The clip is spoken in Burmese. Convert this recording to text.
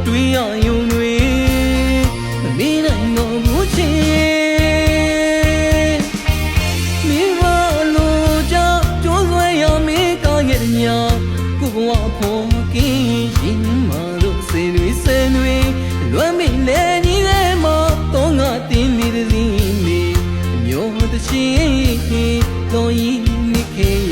တွေ့ရယုံတွေမမေးနိုင်တော့ဘူးချစ်မိဘလို့ကြောင့်ကြိုးစွဲရမေးကောင်းရဲ့ညကိုဘဝဖို့ကင်းရင်မလို့စေတွေလွမ်းမိလဲညီရဲမတော့ငါတင်းနေသည်နေမျိုးတချင်တော်ရင်နေခေ